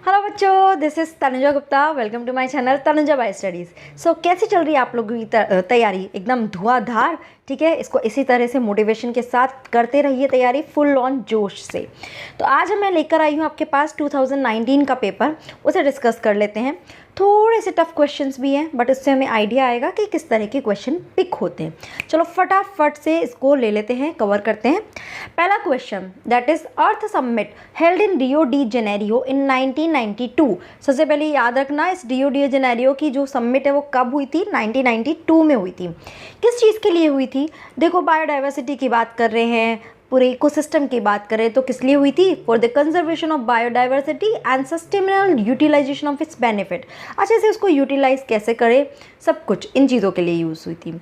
Hello बच्चों, this is Tanuja Gupta. Welcome to my channel Tanuja by studies. So कैसी चल रही है आप लोगों की तैयारी? एकदम धुआंधार, ठीक है। इसको इसी तरह से मोटिवेशन के साथ करते रहिए तैयारी, फुल ऑन जोश से। तो आज मैं लेकर आई हूँ आपके पास 2019 का पेपर, उसे डिस्कस कर लेते हैं। थोड़े से टफ क्वेश्चंस भी हैं, बट इससे हमें आइडिया आएगा कि किस तरह के क्वेश्चन पिक होते हैं। चलो फटाफट से इसको ले लेते हैं, कवर करते हैं। पहला question, that is Earth Summit held in Rio de Janeiro in 1992। सबसे पहले याद रखना, इस रियो डी जेनेरियो की जो समिट है वो कब हुई थी? 1992 में हुई थी। किस चीज़ के लिए हुई थी? देखो, बायोडाइवर्सिटी की बात कर रहे हैं, पूरे इकोसिस्टम की बात करें तो किस लिए हुई थी? For the conservation of biodiversity and sustainable utilization of its benefit. अच्छे से उसको यूटिलाइज कैसे करें, सब कुछ इन चीज़ों के लिए यूज़ हुई थी।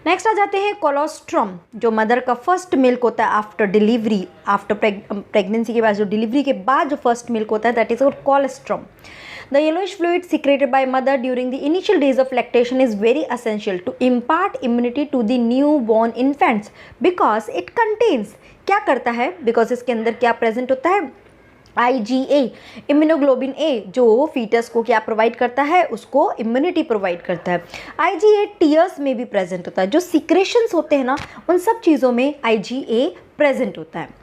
नेक्स्ट आ जाते हैं कोलोस्ट्रम, जो मदर का फर्स्ट मिल्क होता है आफ्टर डिलीवरी, आफ्टर प्रेगनेंसी के बाद, जो डिलीवरी के बाद जो फर्स्ट मिल्क होता है, that is colostrum. The yellowish fluid secreted by mother during the initial days of lactation is very essential to impart immunity to the newborn infants because it contains, क्या करता है? Because इसके अंदर क्या present होता है? IgA, इम्यूनोग्लोबिन A, जो foetus को क्या प्रोवाइड करता है? उसको इम्यूनिटी प्रोवाइड करता है। IgA टीयर्स में भी प्रेजेंट होता है। जो सिक्रेशंस होते हैं ना, उन सब चीज़ों में IgA प्रेजेंट होता है।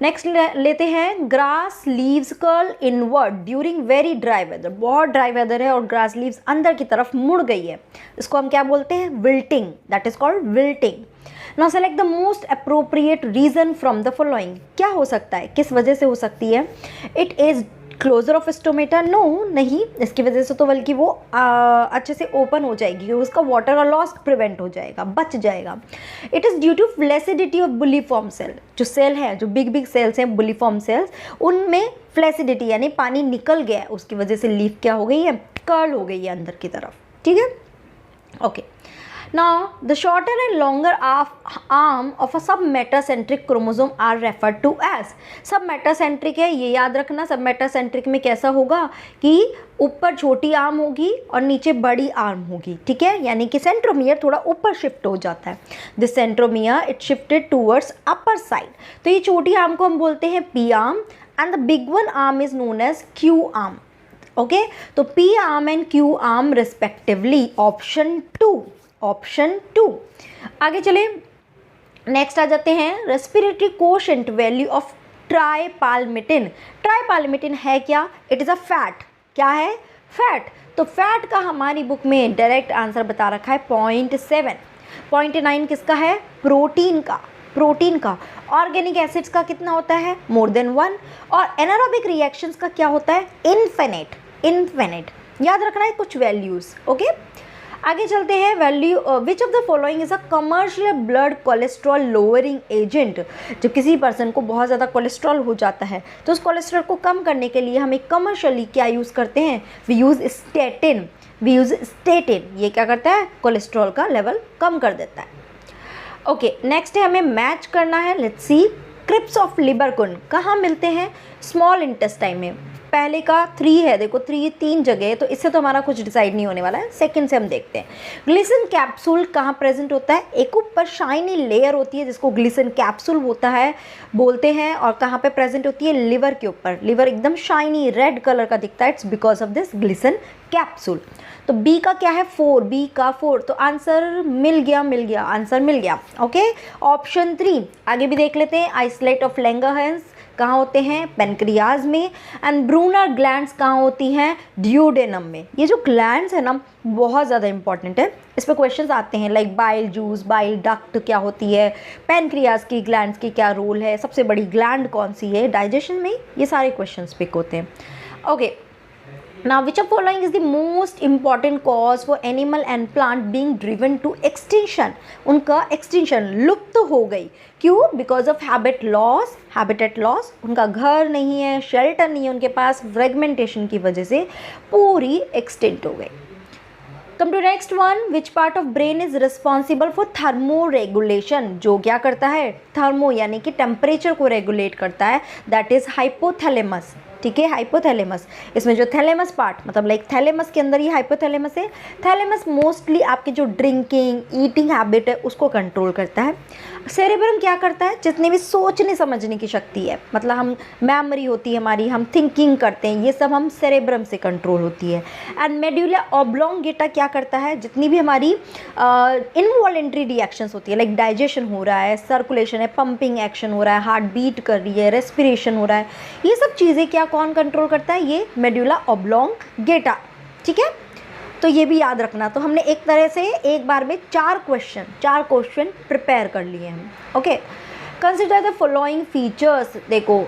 नेक्स्ट लेते हैं, grass leaves curl inward during very dry weather. बहुत ड्राई वेदर है और ग्रास लीव्स अंदर की तरफ मुड़ गई है, इसको हम क्या बोलते हैं? Wilting, that is called wilting. Now select the most appropriate reason from the following. क्या हो सकता है, किस वजह से हो सकती है? It is closure of stomata, no नहीं, इसकी वजह से तो बल्कि वो अच्छे से ओपन हो जाएगी, उसका वाटर लॉस प्रिवेंट हो जाएगा, बच जाएगा। It is due to flaccidity of bulliform cell. जो सेल है, जो बिग बिग सेल्स हैं, बुलिफॉर्म सेल्स, उनमें फ्लैसिडिटी यानी पानी निकल गया है, उसकी वजह से लीफ क्या हो गई है? कर्ल हो गई है अंदर की तरफ, ठीक है। Okay, now the shorter and longer arm of a submetacentric chromosome are referred to as। submetacentric है, ये याद रखना। submetacentric में कैसा होगा कि ऊपर छोटी आर्म होगी और नीचे बड़ी आर्म होगी, ठीक है। यानी कि सेंट्रोमियर थोड़ा ऊपर शिफ्ट हो जाता है। This centromere it shifted towards upper side. तो ये छोटी आर्म को हम बोलते हैं p arm and the big one arm is known as q arm. Okay, तो p arm and q arm respectively. Option two. आगे चले, नेक्स्ट आ जाते हैं, respiratory quotient value of tripalmitin. Tripalmitin है क्या? It is a fat. क्या है? फैट। तो फैट का हमारी बुक में डायरेक्ट आंसर बता रखा है 0.7। 0.9 किसका है? प्रोटीन का। प्रोटीन का। ऑर्गेनिक एसिड्स का कितना होता है? More than 1। और एनारोबिक रिएक्शंस का क्या होता है? इन्फिनिट। याद रखना है कुछ वैल्यूज। ओके, आगे चलते हैं। Value which of the following is a commercial blood cholesterol lowering agent. जब किसी पर्सन को बहुत ज़्यादा कोलेस्ट्रॉल हो जाता है तो उस कोलेस्ट्रॉल को कम करने के लिए हमें कमर्शियली क्या यूज़ करते हैं? We use statin. ये क्या करता है? कोलेस्ट्रॉल का लेवल कम कर देता है। ओके, नेक्स्ट है, हमें मैच करना है। लेट्स सी, क्रिप्स ऑफ लिबरकुन कहाँ मिलते हैं? स्मॉल इंटेस्टाइन में। पहले का 3 है, देखो 3 जगह है, तो इससे तो हमारा कुछ डिसाइड नहीं होने वाला है। सेकंड से हम देखते हैं, ग्लिसन कैप्सूल कहाँ प्रेजेंट होता है? एक ऊपर शाइनी लेयर होती है जिसको ग्लिसन कैप्सूल होता है बोलते हैं, और कहाँ पे प्रेजेंट होती है? लिवर के ऊपर। लिवर एकदम शाइनी रेड कलर का दिखता है, it's because of this glisten capsule. तो बी का क्या है? 4। बी का 4, तो आंसर मिल गया, आंसर मिल गया। ओके, ऑप्शन 3 आगे भी देख लेते हैं। आइसोलेट ऑफ लैंगरहैंस कहाँ होते हैं? पेनक्रियाज में। एंड ब्रूनर ग्लैंड्स कहाँ होती हैं? ड्यूडेनम में। ये जो ग्लैंड्स है ना, बहुत ज़्यादा इंपॉर्टेंट है। इस पर क्वेश्चंस आते हैं, like bile juice, bile duct क्या होती है, पेनक्रियाज की ग्लैंड्स की क्या रोल है, सबसे बड़ी ग्लैंड कौन सी है डाइजेशन में, ये सारे क्वेश्चंस पिक होते हैं। Okay, now which of following is the most important cause for animal and plant being driven to extinction? उनका extinction लुप्त हो गई, क्यों? because of habitat loss। उनका घर नहीं है, शेल्टर नहीं है उनके पास, फ्रेगमेंटेशन की वजह से पूरी एक्सटिंक्ट हो गई। Come to next one, which part of brain is responsible for thermo regulation. जो क्या करता है? थर्मो यानी कि टेम्परेचर को रेगुलेट करता है, दैट इज हाइपोथैलेमस। ठीक है, हाइपोथैलेमस। इसमें जो थैलेमस पार्ट मतलब लाइक थैलेमस के अंदर ये हाइपोथैलेमस है। थैलेमस मोस्टली आपकी जो ड्रिंकिंग ईटिंग हैबिट है उसको कंट्रोल करता है। सेरेब्रम क्या करता है, जितने भी सोचने समझने की शक्ति है, मतलब हम मेमोरी होती है हमारी, हम थिंकिंग करते हैं, ये सब हम सेरेब्रम से कंट्रोल होती है। एंड मेड्यूला ऑब्लोंगेटा क्या करता है, जितनी भी हमारी इनवॉलेंट्री रिएक्शंस होती है, लाइक डाइजेशन हो रहा है, सर्कुलेशन है, पंपिंग एक्शन हो रहा है, हार्ट बीट कर रही है, रेस्पिरेशन हो रहा है, ये सब चीज़ें क्या कौन कंट्रोल करता है, ये मेड्यूला ऑब्लोंगेटा। ठीक है, तो ये भी याद रखना। तो हमने एक तरह से एक बार में चार क्वेश्चन प्रिपेयर कर लिए हैं। Okay, consider the following features. देखो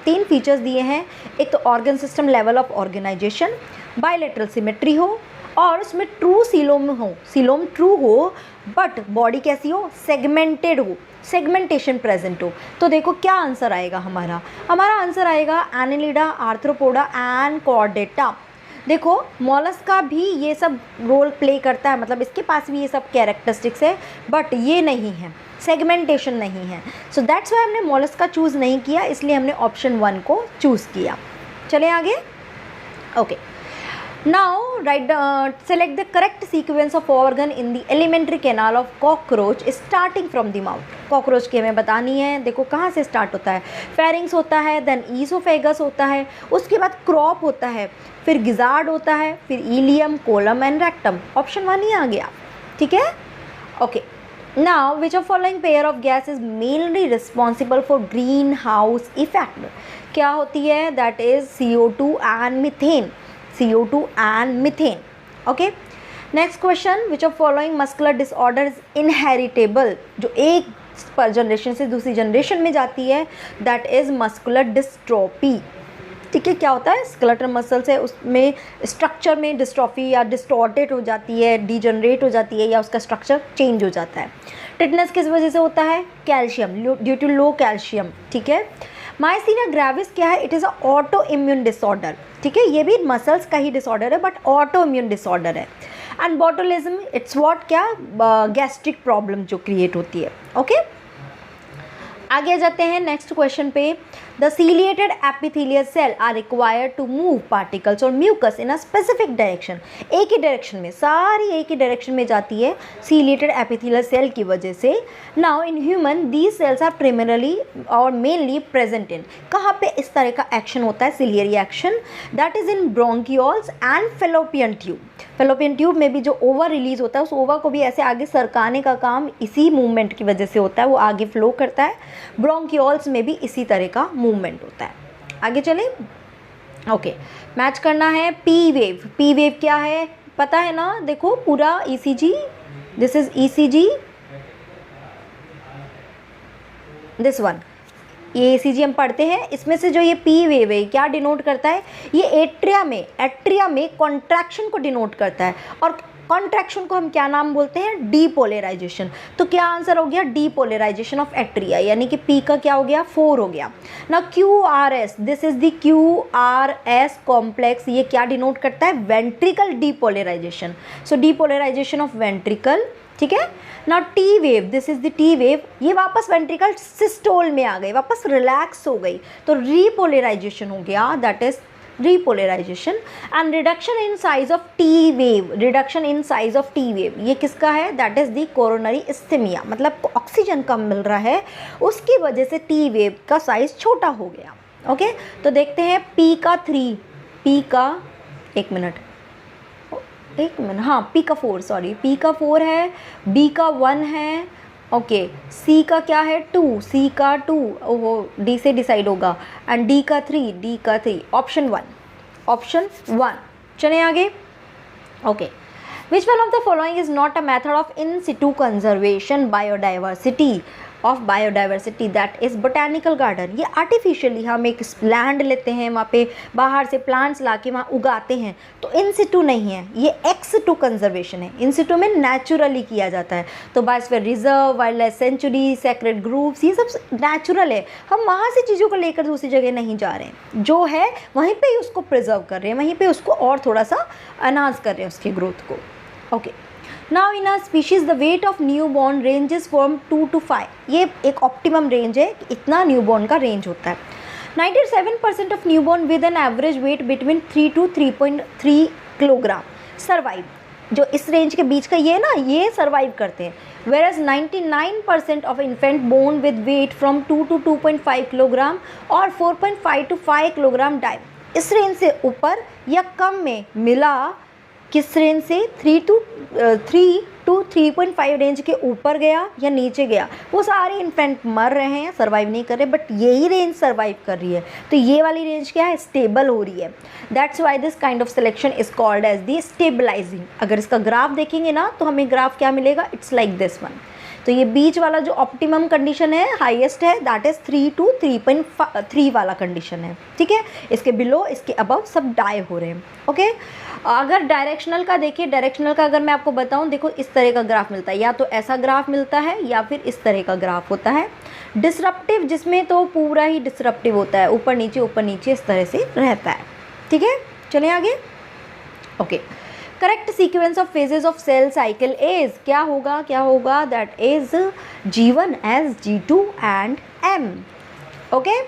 तीन फीचर्स दिए हैं। एक तो organ system level of organization, bilateral symmetry हो और उसमें ट्रू सीलोम ट्रू हो, बट बॉडी कैसी हो, सेगमेंटेड हो, सेगमेंटेशन प्रेजेंट हो। तो देखो क्या आंसर आएगा हमारा आंसर आएगा एनालिडा, आर्थ्रोपोडा एंड कॉर्डेटा। देखो मॉलस्क का भी ये सब रोल प्ले करता है, मतलब इसके पास भी ये सब कैरेक्टरिस्टिक्स है, बट ये नहीं है, सेगमेंटेशन नहीं है। सो दैट्स वाई हमने मॉलस्क का चूज़ नहीं किया, इसलिए हमने ऑप्शन 1 को चूज़ किया। चले आगे। Okay, now select the correct sequence of organ in the alimentary canal of cockroach starting from the mouth। Cockroach की हमें बतानी है। देखो कहाँ से स्टार्ट होता है, फेरिंग्स होता है, देन ईसोफेगस होता है, उसके बाद क्रॉप होता है, फिर गिजार्ड होता है, फिर ileum, colon and rectum. Option 1 ही आ गया। ठीक है, okay. Now which of following pair of gas is mainly responsible for green house effect. क्या होती है, that is CO2 and methane. CO2 and methane। okay, next question, which of following muscular disorder is inheritable। जो एक पर generation से दूसरी generation में जाती है, that is muscular dystrophy। ठीक है, क्या होता है, स्केलेटल मसल से उसमें स्ट्रक्चर में डिस्ट्रॉफी या डिस्टॉर्टेड हो जाती है, डीजनरेट हो जाती है, या उसका स्ट्रक्चर चेंज हो जाता है। टिटनेस किस वजह से होता है, calcium, due to low calcium. ठीक है, माइस्थीनिया ग्रेविस क्या है, it is a autoimmune disorder. ठीक है, ये भी मसल्स का ही डिसऑर्डर है, बट ऑटो इम्यून डिसऑर्डर है। एंड बॉटुलिज्म इट्स व्हाट, क्या, गैस्ट्रिक प्रॉब्लम जो क्रिएट होती है। ओके, आगे जाते हैं नेक्स्ट क्वेश्चन पे। The ciliated epithelial cell are required to move particles or mucus in a specific direction. एक ही डायरेक्शन में, सारी एक ही डायरेक्शन में जाती है सीलिएटेड एपिथेलियल सेल की वजह से। Now in human these cells are primarily और मेनली प्रेजेंट इन, कहाँ पे इस तरह का एक्शन होता है, ciliary action, that is in bronchioles and fallopian tube. Fallopian tube में भी जो ओवा रिलीज होता है, उस ओवा को भी ऐसे आगे सरकाने का काम इसी मूवमेंट की वजह से होता है, वो आगे फ्लो करता है। ब्रोंकियोल्स में भी इसी तरह का मूवमेंट होता है। आगे चलें। ओके, मैच करना है पी वेव। पी वेव क्या है पता है ना, देखो पूरा ECG, this is ECG, this one, ये ECG हम पढ़ते हैं। इसमें से जो ये पी वेव है क्या डिनोट करता है, ये एट्रिया में कॉन्ट्रैक्शन को डिनोट करता है, और कॉन्ट्रैक्शन को हम क्या नाम बोलते हैं, डीपोलराइजेशन। तो क्या आंसर हो गया, डीपोलराइजेशन ऑफ एट्रिया, यानी कि पी का क्या हो गया, 4 हो गया ना। QRS, this is the QRS complex, ये क्या डिनोट करता है, ventricle depolarization. So depolarization of ventricle. ठीक है ना। T wave, this is the T wave, ये वापस वेंट्रिकल सिस्टोल में आ गई, वापस रिलैक्स हो गई, तो रीपोलराइजेशन हो गया, that is repolarization। and reduction in size of T wave, reduction in size of T wave ये किसका है, that is the coronary ischemia, मतलब ऑक्सीजन कम मिल रहा है, उसकी वजह से T wave का साइज छोटा हो गया। ओके, तो देखते हैं P का 3, P का एक मिनट हाँ, P का 4, सॉरी, P का 4 है, B का 1 है, ओके, C का क्या है, 2, C का 2, वो D से डिसाइड होगा, एंड D का 3, ऑप्शन 1। चले आगे। Okay, which one of the following is not a method of in Situ conservation biodiversity that is botanical garden. ये आर्टिफिशियली हम एक लैंड लेते हैं, वहाँ पे बाहर से प्लांट्स ला के वहाँ उगाते हैं, तो इन सिटू नहीं है, ये एक्स टू कंजर्वेशन है। इन सिटू में नेचुरली किया जाता है, तो biosphere reserve, wild life sanctuary, sacred groups, ये सब नेचुरल है। हम वहाँ से चीज़ों को लेकर दूसरी जगह नहीं जा रहे हैं, जो है वहीं पर ही उसको प्रिजर्व कर रहे हैं, वहीं पर उसको और थोड़ा सा एनहांस कर रहे हैं उसकी ग्रोथ को। Okay, now in a species the weight of newborn ranges from 2 to 5। ये एक ऑप्टिमम रेंज है, इतना न्यूबॉर्न का रेंज होता है। 97% of newborn with an average weight between 3 to 3.3 kilogram survive. जो इस रेंज के बीच का ये ना, ये सर्वाइव करते हैं। whereas 99% of infant born with weight from 2 to 2.5 kilogram और 4.5 to 5 किलोग्राम डाई। इस रेंज से ऊपर या कम में मिला, किस रेंज से 3 to 3.5 रेंज के ऊपर गया या नीचे गया, वो सारे इन्फेंट मर रहे हैं, सर्वाइव नहीं कर रहे, बट यही रेंज सर्वाइव कर रही है। तो ये वाली रेंज क्या है, स्टेबल हो रही है। That's why this kind of selection is called as the stabilizing. अगर इसका ग्राफ देखेंगे ना तो हमें ग्राफ क्या मिलेगा, इट्स लाइक दिस वन। तो ये बीच वाला जो ऑप्टिमम कंडीशन है, हाईएस्ट है, दैट इज़ 3 to 3.3 वाला कंडीशन है, ठीक है। इसके बिलो, इसके अबव सब डाई हो रहे हैं, ओके। अगर डायरेक्शनल का देखिए, डायरेक्शनल का अगर मैं आपको बताऊं, देखो इस तरह का ग्राफ मिलता है, या तो ऐसा ग्राफ मिलता है या फिर इस तरह का ग्राफ होता है। डिसरप्टिव जिसमें तो पूरा ही डिसरप्टिव होता है, ऊपर नीचे इस तरह से रहता है, ठीक है। चलिए आगे, okay. Correct sequence of phases of cell cycle is, क्या होगा, that is G1 as G2 and M, okay.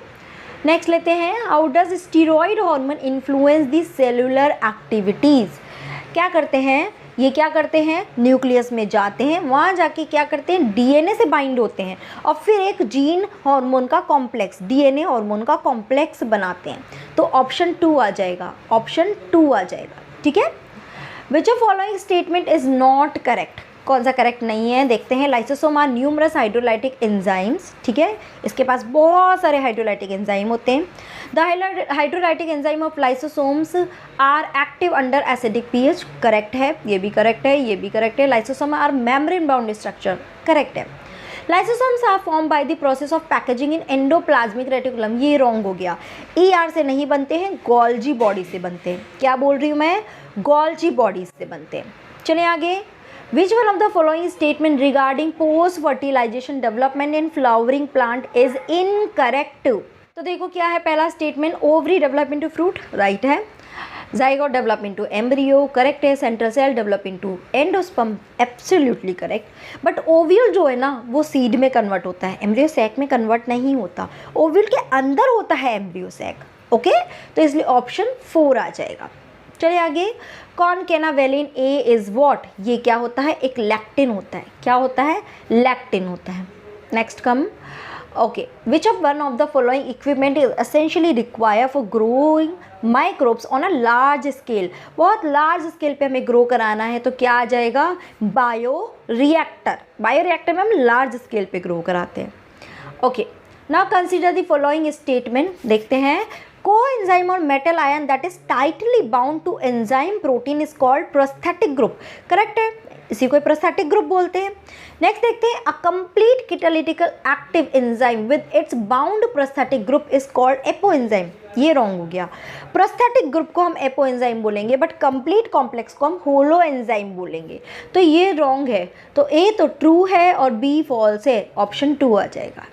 Next लेते हैं, how does steroid hormone influence the cellular activities. क्या करते हैं, न्यूक्लियस में जाते हैं, वहाँ जाके क्या करते हैं, DNA से बाइंड होते हैं और फिर एक जीन हार्मोन का कॉम्प्लेक्स, DNA हार्मोन का कॉम्प्लेक्स बनाते हैं। तो ऑप्शन 2 आ जाएगा, ठीक है। Which of following statement is not correct, कौन सा करेक्ट नहीं है, देखते हैं। Lysosome are numerous hydrolytic enzymes, ठीक है, इसके पास बहुत सारे हाइड्रोलाइटिक एंजाइम होते हैं। The hydrolytic enzyme of lysosomes are active under acidic pH, correct है, ये भी करेक्ट है। Lysosome are membrane bound structure, correct है। Lysosomes are form by the process of packaging in endoplasmic reticulum, ये wrong हो गया। ER से नहीं बनते हैं, गोल्जी बॉडी से बनते हैं। क्या बोल रही हूँ मैं, गोल्जी बॉडी से बनते हैं। चलिए आगे, which one of the following statement regarding post fertilisation development in flowering plant is incorrect. तो देखो क्या है पहला statement, ovary develop into fruit, right है। Zygote develop into embryo, correct है। Central cell develop into endosperm, absolutely correct. But ovule जो है ना, वो सीड में कन्वर्ट होता है, एम्ब्रियो सैक में कन्वर्ट नहीं होता, ओव्यूल के अंदर होता है एम्ब्रियो सैक, ओके। तो इसलिए ऑप्शन 4 आ जाएगा। चलिए आगे, कॉनकेनावेलिन ए इज़ वॉट, ये क्या होता है, एक लैक्टिन होता है। क्या होता है, लैक्टिन होता है। Next come, okay. Which of one of the following equipment is essentially require for growing microbes on a large scale, बहुत लार्ज स्केल पे हमें ग्रो कराना है, तो क्या आ जाएगा, बायो रिएक्टर में हम लार्ज स्केल पे ग्रो कराते हैं, okay. Now consider the following statement, देखते हैं। कोएंजाइम और metal ion that is tightly bound to enzyme protein is called prosthetic group, correct है, इसी को प्रोस्थेटिक ग्रुप बोलते हैं। नेक्स्ट देखते हैं, a complete catalytical active enzyme with its bound prosthetic group is called apoenzyme, ये wrong हो गया। प्रोस्थेटिक ग्रुप को हम एपो एंजाइम बोलेंगे, बट कंप्लीट कॉम्प्लेक्स को हम होलो एंजाइम बोलेंगे, तो ये रॉन्ग है। तो ए तो ट्रू है और बी फॉल्स है, ऑप्शन 2 आ जाएगा,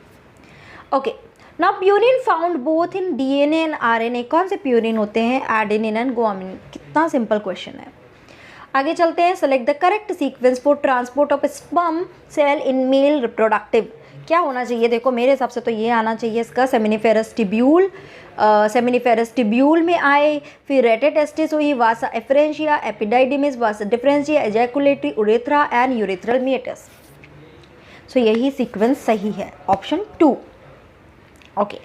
okay. Now purine found both in DNA and RNA, कौन से प्यूरिन होते हैं, एडेनिन एंड गुआनिन, कितना सिंपल क्वेश्चन है। आगे चलते हैं, select the correct sequence for transport of sperm cell in male reproductive, क्या होना चाहिए, देखो मेरे हिसाब से तो ये आना चाहिए इसका, सेमिनिफेरस टिब्यूल में आए, फिर रेटेटेस्टिस हुई, vasa efferentia, epididymis, vasa deferentia, ejaculatory urethra and urethral meatus. So यही सीक्वेंस सही है, ऑप्शन 2, ओके।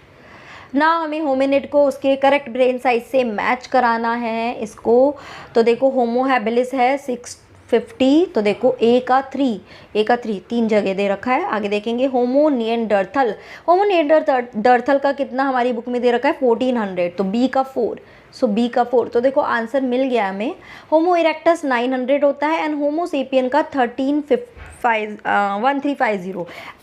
ना हमें होमिनिड को उसके करेक्ट ब्रेन साइज से मैच कराना है इसको, तो देखो होमो हैबिलिस है 650, तो देखो ए का 3 तीन जगह दे रखा है। आगे देखेंगे होमो निएंडरथल का कितना हमारी बुक में दे रखा है 1400, तो बी का 4, सो बी का 4, तो देखो आंसर मिल गया हमें। होमो इरेक्टस 900 होता है एंड होमो सेपियन का 1350।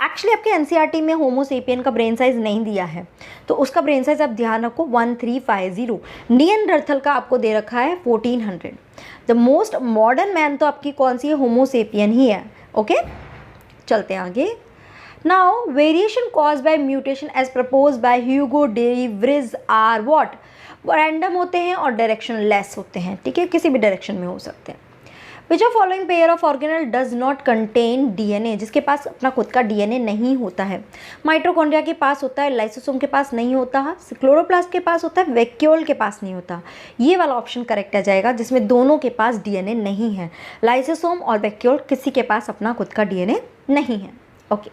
एक्चुअली आपके एनसीईआरटी में होमो सेपियन का ब्रेन साइज नहीं दिया है, तो उसका ब्रेन साइज आप ध्यान रखो 1350। निएंडरथल का आपको दे रखा है 1400। द मोस्ट मॉडर्न मैन तो आपकी कौन सी है, होमो सेपियन ही है, ओके। चलते हैं आगे। Now variation caused by mutation as proposed by Hugo de Vries are what, random होते हैं और डायरेक्शन लेस होते हैं, ठीक है, किसी भी डायरेक्शन में हो सकते हैं। Which of following pair of organelle does not contain DNA, जिसके पास अपना खुद का डीएनए नहीं होता है। माइटोकॉन्ड्रिया के पास होता है, लाइसोसोम के पास नहीं होता है, क्लोरोप्लास्ट के पास होता है, वैक्यूल के पास नहीं होता। ये वाला ऑप्शन करेक्ट आ जाएगा जिसमें दोनों के पास डीएनए नहीं है। लाइसोसोम और वैक्यूल किसी के पास अपना खुद का डीएनए नहीं है। Okay,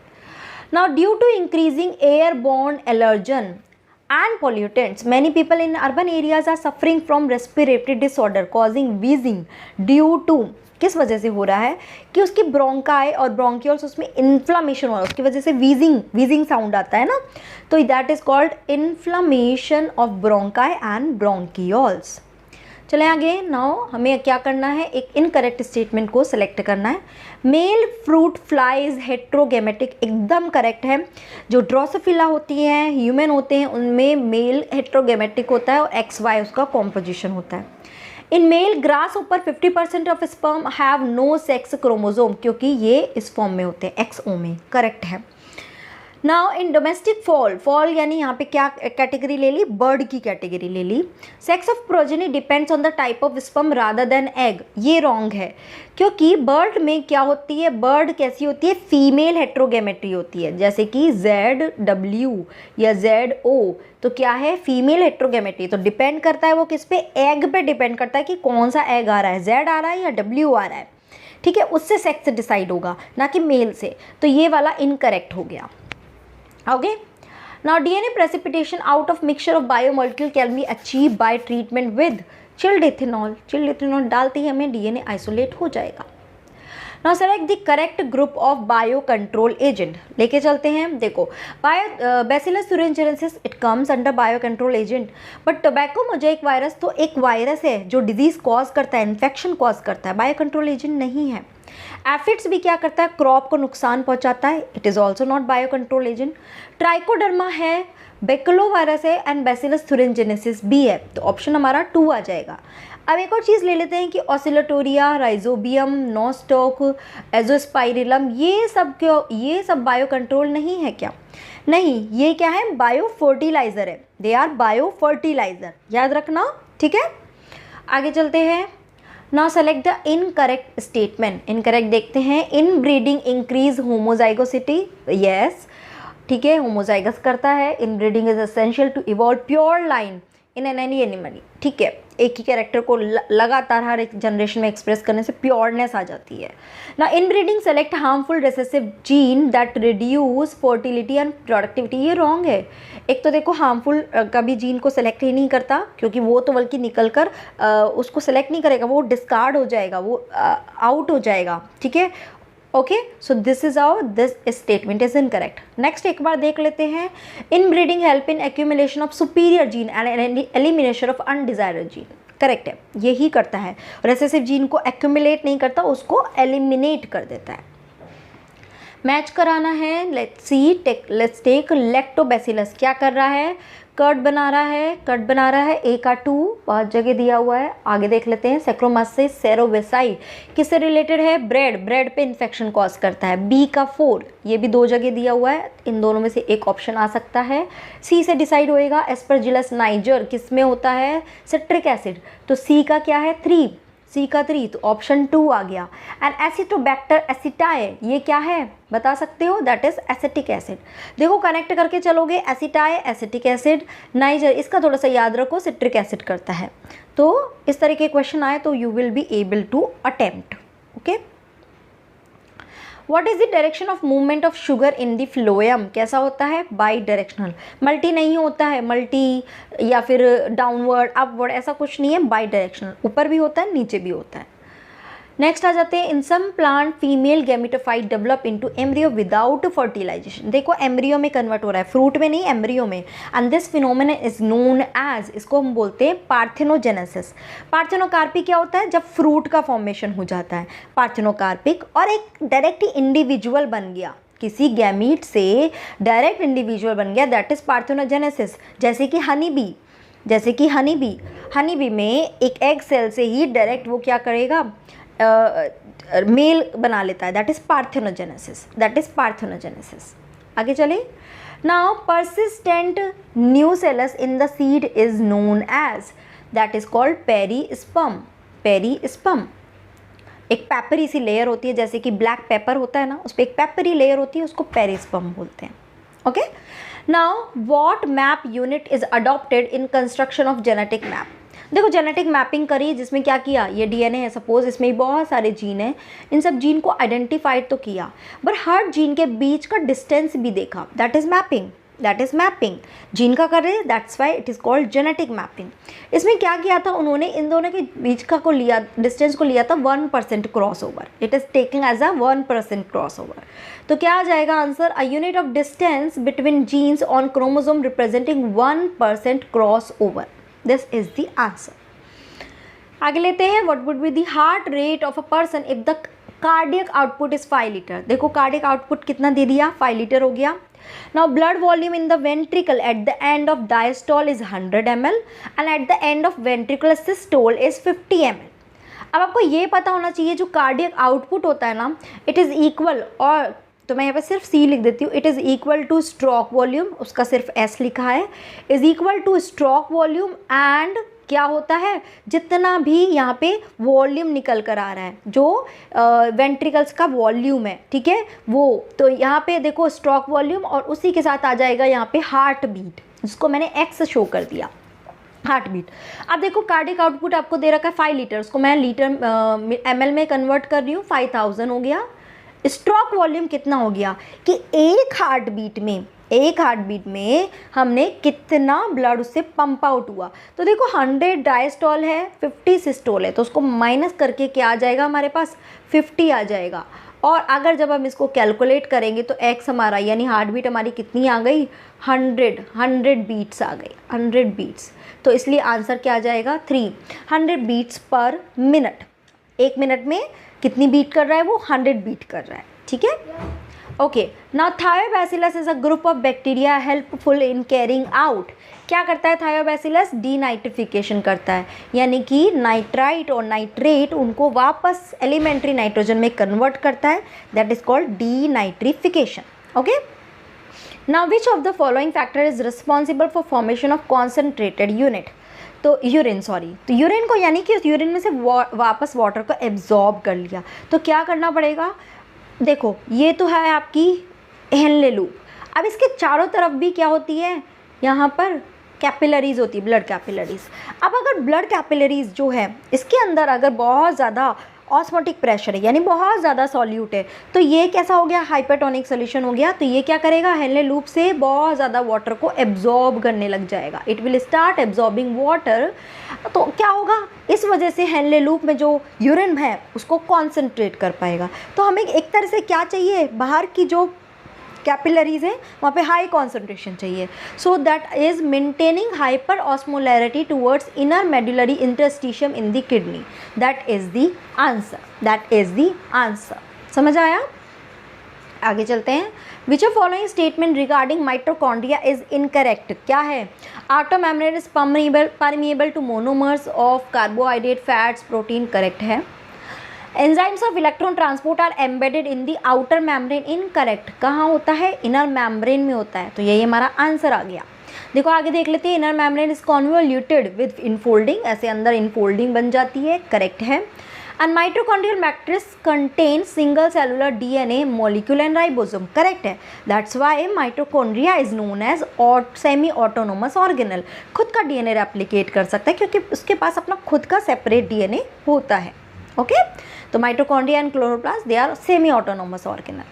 now due to increasing airborne allergen and pollutants, many people in urban areas are suffering from respiratory disorder causing wheezing due to, किस वजह से हो रहा है कि उसकी ब्रोंकाई और ब्रोंकियोल्स उसमें इन्फ्लामेशन हो रहा है, उसकी वजह से वीजिंग साउंड आता है ना, तो that is called inflammation of bronchi and bronchioles. चले आगे। नाउ हमें क्या करना है, एक इनकरेक्ट स्टेटमेंट को सिलेक्ट करना है। Male fruit fly is heterogametic, एकदम करेक्ट है। जो ड्रोसोफिला होती हैं, ह्यूमन होते हैं, उनमें मेल हेट्रोगेमेटिक होता है और XY उसका कॉम्पोजिशन होता है। इन मेल ग्रास ऊपर 50% of sperm have no sex chromosome, क्योंकि ये इस फॉर्म में होते हैं, XO में, करेक्ट है। नाउ इन डोमेस्टिक फॉल यानी यहाँ पे क्या कैटेगरी ले ली, बर्ड की कैटेगरी ले ली। Sex of progeny depends on the type of sperm rather than egg, ये रॉन्ग है, क्योंकि बर्ड में क्या होती है, बर्ड कैसी होती है, फीमेल हेट्रोगेमेट्री होती है, जैसे कि ZW या ZO, तो क्या है, फीमेल हेट्रोगेमेट्री। तो डिपेंड करता है वो किस पे, एग पे डिपेंड करता है कि कौन सा एग आ रहा है, Z आ रहा है या W आ रहा है, ठीक है, उससे सेक्स डिसाइड होगा, ना कि मेल से। तो ये वाला इनकरेक्ट हो गया। Okay, now DNA precipitation out of mixture of biomolecule can be achieved by treatment with chilled ethanol। chilled ethanol डालते ही हमें DNA isolate हो जाएगा। Now select the correct group of biocontrol agent, लेके चलते हैं। देखो, Bacillus thuringiensis it comes under biocontrol agent, but tobacco mosaic virus तो एक वायरस है जो डिजीज कॉज करता है, इन्फेक्शन कॉज करता है, बायोकंट्रोल एजेंट नहीं है। एफिड्स भी क्या करता है, क्रॉप को नुकसान पहुंचाता है, it is also not biocontrol agent. Trichoderma है, बेक्लोवायरस है एंड बैसिलस थुरिंजिनेसिस भी है, तो ऑप्शन हमारा 2 आ जाएगा। अब एक और चीज़ ले लेते हैं कि ऑसिलेटोरिया, राइजोबियम, नोस्टॉक, एजोस्पाइरिलम, ये सब बायोकंट्रोल नहीं है क्या? नहीं, ये क्या है, बायो फर्टिलाइजर है, दे आर बायो फर्टिलाइजर, याद रखना, ठीक है। आगे चलते हैं। Now select the incorrect statement. Incorrect देखते हैं। Inbreeding increase homozygosity, yes, ठीक है, होमोजाइगस करता है। Inbreeding is essential to evolve pure line in any animal, ठीक है, एक ही कैरेक्टर को लगातार हर एक जनरेशन में एक्सप्रेस करने से प्योरनेस आ जाती है ना। इन breeding select harmful recessive gene that reduce fertility and productivity, ये रॉन्ग है। एक तो देखो, हार्मफुल कभी जीन को सेलेक्ट ही नहीं करता, क्योंकि वो तो बल्कि निकल कर उसको सेलेक्ट नहीं करेगा, वो डिस्कार्ड हो जाएगा, वो आउट हो जाएगा, ठीक है। Okay, so this is our this statement is incorrect. Next एक बार देख लेते हैं। Inbreeding help in accumulation of superior gene and elimination of undesired gene, correct है, यही करता है। रिसेसिव जीन को एक्यूमुलेट नहीं करता, उसको एलिमिनेट कर देता है। मैच कराना है, लेट्स टेक लैक्टोबैसिलस, क्या कर रहा है, कर्ड बना रहा है, ए का 2 बहुत जगह दिया हुआ है। आगे देख लेते हैं। सैक्रोमाइसिस सेरोवेसाई किससे रिलेटेड है, ब्रेड पे इन्फेक्शन कॉज करता है। बी का 4, ये भी 2 जगह दिया हुआ है, इन दोनों में से एक ऑप्शन आ सकता है। सी से डिसाइड होएगा। एस्परजिलस नाइजर किस में होता है, सिट्रिक एसिड, तो सी का क्या है 3, सी का 3, तो ऑप्शन 2 आ गया। एंड एसिटोबैक्टर एसिटाई, ये क्या है बता सकते हो, दैट इज एसिटिक एसिड। देखो कनेक्ट करके चलोगे, एसिटाई एसिटिक एसिड, नाइजर इसका थोड़ा सा याद रखो, सिट्रिक एसिड करता है। तो इस तरह के क्वेश्चन आए तो you will be able to attempt. Okay, what is the direction of movement of sugar in the phloem, कैसा होता है, बाई डायरेक्शनल, मल्टी नहीं होता है, मल्टी या फिर डाउनवर्ड अपवर्ड ऐसा कुछ नहीं है, बाई डायरेक्शनल, ऊपर भी होता है नीचे भी होता है। नेक्स्ट आ जाते हैं। In some plant female gametophyte develop into embryo without fertilisation, देखो एम्ब्रियो में कन्वर्ट हो रहा है, फ्रूट में नहीं एम्ब्रियो में। And this phenomena is known as, इसको हम बोलते हैं पार्थेनोजेनेसिस। पार्थेनोकार्पिक क्या होता है, जब फ्रूट का फॉर्मेशन हो जाता है, पार्थेनोकार्पिक, और एक डायरेक्ट इंडिविजुअल बन गया, किसी गैमीट से डायरेक्ट इंडिविजुअल बन गया, दैट इज पार्थेनोजेनेसिस। जैसे कि हनी बी में एक एग सेल से ही डायरेक्ट वो क्या करेगा, मेल बना लेता है, दैट इज पार्थेनोजेनेसिस। आगे चले। Now persistent nucellus in the seed is known as, that is called perisperm. एक पेपरी सी लेयर होती है, जैसे कि ब्लैक पेपर होता है ना, उस पर एक पेपरी लेयर होती है, उसको पेरिस्पर्म बोलते हैं। Okay, now what map unit is adopted in construction of genetic map. देखो जेनेटिक मैपिंग करी, जिसमें क्या किया, ये डीएनए है सपोज, इसमें बहुत सारे जीन हैं, इन सब जीन को आइडेंटिफाइड तो किया, बट हर जीन के बीच का डिस्टेंस भी देखा, that is mapping, that is mapping. Gene का कर रहे हैं, that's why it is called genetic mapping. इसमें क्या किया था उन्होंने, इन दोनों के बीच का को लिया, डिस्टेंस को लिया था 1% cross over, it is taking as a 1% cross over. तो क्या आ जाएगा answer, a unit of distance between genes on chromosome representing 1% cross over, this is the answer. आगे लेते हैं, what would be the heart rate of a person if the cardiac output is 5 litre. देखो cardiac output कितना दे दिया, 5 litre हो गया। Now blood volume in the ventricle at the end of diastole is 100 ml and at the end of ventricular systole is 50 ml. अब आपको ये पता होना चाहिए जो कार्डियक आउटपुट होता है ना, इट इज़ इक्वल, और तो मैं यहाँ पे सिर्फ सी लिख देती हूँ, it is equal two stroke volume, उसका सिर्फ एस लिखा है, is equal two stroke volume and क्या होता है, जितना भी यहाँ पे वॉल्यूम निकल कर आ रहा है, जो वेंट्रिकल्स का वॉल्यूम है, ठीक है वो, तो यहाँ पे देखो स्ट्रोक वॉल्यूम और उसी के साथ आ जाएगा यहाँ पे हार्ट बीट, जिसको मैंने एक्स शो कर दिया, हार्ट बीट। अब देखो कार्डिक आउटपुट आपको दे रखा है 5 लीटर, उसको मैं लीटर ml में कन्वर्ट कर रही हूँ, 5000 हो गया। स्ट्रोक वॉल्यूम कितना हो गया कि एक हार्ट बीट में हमने कितना ब्लड उससे पंप आउट हुआ। तो देखो 100 डायस्टोल है, 50 सिस्टोल है, तो उसको माइनस करके क्या आ जाएगा हमारे पास, 50 आ जाएगा। और अगर जब हम इसको कैलकुलेट करेंगे तो एक्स हमारा यानी हार्ट बीट हमारी कितनी आ गई, 100 बीट्स आ गई, 100 बीट्स। तो इसलिए आंसर क्या आ जाएगा, 300 बीट्स पर मिनट। एक मिनट में कितनी बीट कर रहा है वो, 100 बीट कर रहा है, ठीक है। Okay, now Thiobacillus is a group of bacteria helpful in carrying out. क्या करता है थायोबैसिलस, डीनाइट्रिफिकेशन करता है, यानी कि नाइट्राइट और नाइट्रेट उनको वापस एलिमेंट्री नाइट्रोजन में कन्वर्ट करता है, that is called denitrification. Okay, now which of the following factor is responsible for formation of concentrated unit. तो यूरिन, तो यूरिन को यानी कि उस यूरिन में से वापस वाटर को एब्जॉर्ब कर लिया, तो क्या करना पड़ेगा, देखो ये तो है आपकी हेनले लूप, अब इसके चारों तरफ भी क्या होती है, यहाँ पर कैपिलरीज होती है, ब्लड कैपिलरीज। अब अगर ब्लड कैपिलरीज जो है इसके अंदर अगर बहुत ज़्यादा ऑस्मोटिक प्रेशर है, यानी बहुत ज़्यादा सॉल्यूट है, तो ये कैसा हो गया, हाइपरटोनिक सोल्यूशन हो गया। तो ये क्या करेगा, हेनले लूप से बहुत ज़्यादा वाटर को एब्जॉर्ब करने लग जाएगा, it will start absorbing water. तो क्या होगा, इस वजह से हेनले लूप में जो यूरिन है उसको कॉन्सेंट्रेट कर पाएगा। तो हमें एक तरह से क्या चाहिए, बाहर की जो कैपिलरीज है वहाँ पे हाई कॉन्सेंट्रेशन चाहिए, so that is maintaining hyperosmolarity towards inner medullary interstitium in the kidney, that is the answer, that is the answer. समझ आया, आगे चलते हैं। Which of following statement regarding mitochondria is incorrect. क्या है, outer membrane is permeable to monomers of carbohydrate fats protein, correct है। Enzymes of electron transport are embedded in the outer membrane, incorrect. कहाँ होता है, इनर मेम्ब्रेन में होता है, तो यही हमारा आंसर आ गया। देखो आगे देख लेते हैं, inner membrane is convoluted with infolding, ऐसे अंदर इनफोल्डिंग बन जाती है, करेक्ट है। And mitochondrial matrix contain single cellular DNA molecule and ribosome, correct है। That's why mitochondria is known as semi autonomous organelle, खुद का डीएनए रेप्लिकेट कर सकता है क्योंकि उसके पास अपना खुद का सेपरेट डीएनए होता है। ओके, तो mitochondria and chloroplast they are semi autonomous organelle.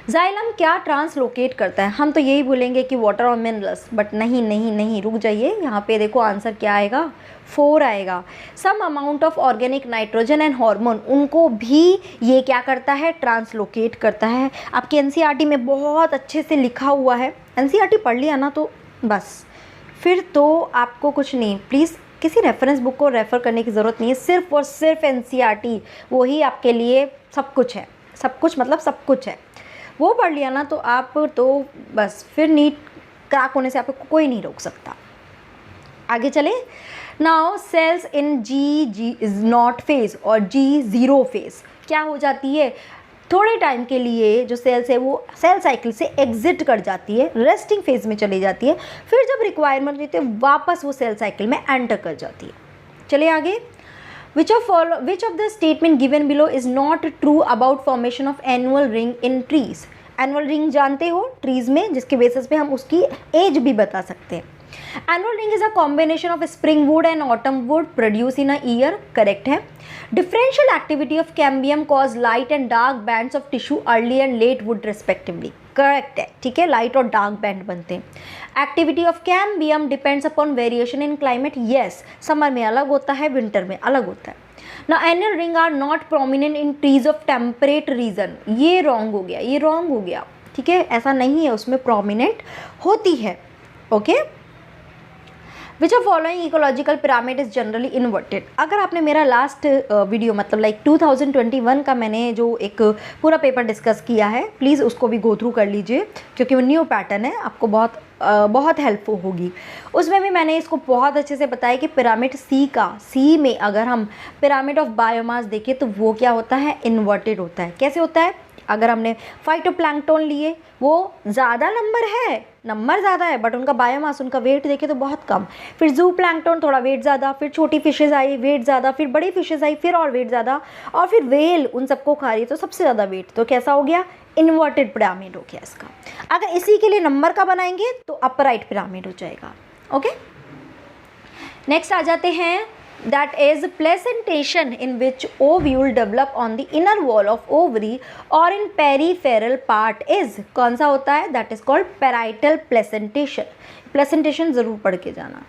Xylem क्या ट्रांसलोकेट करता है, हम तो यही बोलेंगे कि वाटर और मिनरल्स, बट नहीं नहीं नहीं, रुक जाइए, यहाँ पे देखो आंसर क्या आएगा, 4 आएगा। Some amount of organic nitrogen and hormone, उनको भी ये क्या करता है, ट्रांसलोकेट करता है। आपकी एनसीईआरटी में बहुत अच्छे से लिखा हुआ है, एनसीईआरटी पढ़ लिया ना तो बस, फिर तो आपको कुछ नहीं, प्लीज़ किसी रेफरेंस बुक को रेफ़र करने की ज़रूरत नहीं है, सिर्फ और सिर्फ एनसीईआरटी वही आपके लिए सब कुछ है, सब कुछ मतलब सब कुछ है। वो पढ़ लिया ना तो आप तो बस फिर नीट क्रैक होने से आपको कोई नहीं रोक सकता। आगे चले, now cells in G is not phase और G0 फेज क्या हो जाती है, थोड़े टाइम के लिए जो सेल्स है वो सेल साइकिल से एग्जिट कर जाती है, रेस्टिंग फेज में चली जाती है, फिर जब रिक्वायरमेंट होती है वापस वो सेल साइकिल में एंटर कर जाती है। चलिए आगे, Which of the statement given below is not true about formation of annual ring in trees? Annual ring जानते हो ट्रीज में, जिसके बेसिस पे हम उसकी एज भी बता सकते हैं. Annual ring is a combination of spring wood and autumn wood produce in a year. Correct है. Differential activity of cambium cause light and dark bands of tissue early and late wood respectively. Correct है. ठीक है, light और dark band बनते हैं. Activity of cambium depends upon variation in climate. Yes, summer में अलग होता है, विंटर में अलग होता है. ना annual ring are not prominent in trees of temperate region. ये रॉन्ग हो गया, ये रॉन्ग हो गया. ठीक है, ऐसा नहीं है, उसमें प्रोमिनेंट होती है. Okay. Which of following ecological pyramid is generally inverted. अगर आपने मेरा लास्ट वीडियो मतलब लाइक 2021 का मैंने जो एक पूरा पेपर डिस्कस किया है, प्लीज़ उसको भी गो थ्रू कर लीजिए, क्योंकि वो न्यू पैटर्न है, आपको बहुत हेल्पफुल होगी. उसमें भी मैंने इसको बहुत अच्छे से बताया कि पिरामिड सी में अगर हम पिरामिड ऑफ बायोमास देखें तो वो क्या होता है, इन्वर्टेड होता है. कैसे होता है? अगर हमने फाइटोप्लैंक्टन लिए, वो ज़्यादा नंबर ज़्यादा है, बट उनका बायोमास, उनका वेट देखें तो बहुत कम. फिर जू प्लैंक्टन थोड़ा वेट ज़्यादा, फिर छोटी फिशेज़ आई वेट ज़्यादा, फिर बड़ी फिशेज़ आई फिर और वेट ज़्यादा, और फिर वेल उन सबको खा रही है तो सबसे ज़्यादा वेट. तो कैसा हो गया? इन्वर्टेड पिरामिड हो गया इसका. अगर इसी के लिए नंबर का बनाएंगे तो अपराइट पिरामिड हो जाएगा. ओके. नेक्स्ट आ जाते हैं. That is placentation in which ovule develop on the inner wall of ovary or in peripheral part is. कौन सा होता है? That is called parietal placentation. Placentation ज़रूर पढ़ के जाना.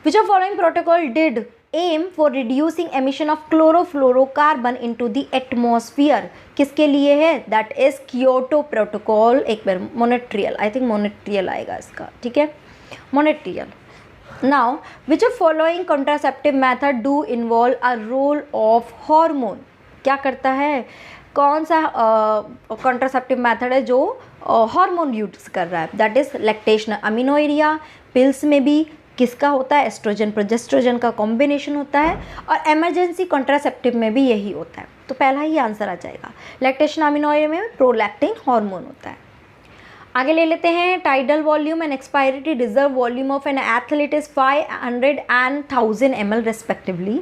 Which of following protocol did aim for reducing emission of chlorofluorocarbon into the atmosphere? किसके लिए है? That is Kyoto protocol. एक बार Montreal, I think Montreal आएगा इसका. ठीक है, Montreal. Now, which of following contraceptive method do involve a role of hormone? क्या करता है? कौन सा कॉन्ट्रासेप्टिव मेथड है जो हार्मोन यूज कर रहा है? That is lactation. Amenorrhoea. Pills में भी किसका होता है? एस्ट्रोजन प्रोजेस्ट्रोजन का कॉम्बिनेशन होता है, और इमरजेंसी कॉन्ट्रासेप्टिव में भी यही होता है. तो पहला ही आंसर आ जाएगा. लैक्टेशन अमीनोएरिया में प्रोलैक्टिन हार्मोन होता है. आगे ले लेते हैं. Tidal volume and expiratory reserve volume of an athlete is 500 and 1000 ml respectively.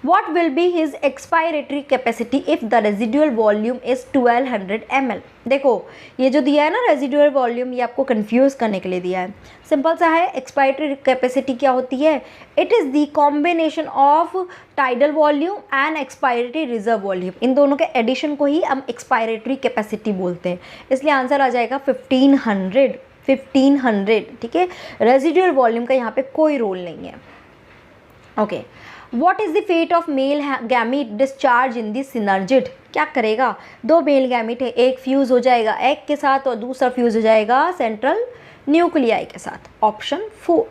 What will be his expiratory capacity if the residual volume is 1200 ml? देखो ये जो दिया है ना रेजिडुअल वॉल्यूम, ये आपको कंफ्यूज करने के लिए दिया है. सिंपल सा है. एक्सपायरेटरी कैपेसिटी क्या होती है? It is the combination of tidal volume and expiratory reserve volume. इन दोनों के एडिशन को ही हम एक्सपायरेटरी कैपेसिटी बोलते हैं. इसलिए आंसर आ जाएगा 1500. ठीक है, रेजिडुअल वॉल्यूम का यहाँ पे कोई रोल नहीं है. Okay. What is the fate of male gamete discharge in the synergid? क्या करेगा? दो मेल गैमिट है, एक फ्यूज हो जाएगा एग के साथ और दूसरा फ्यूज हो जाएगा सेंट्रल न्यूक्लियाई के साथ. Option 4.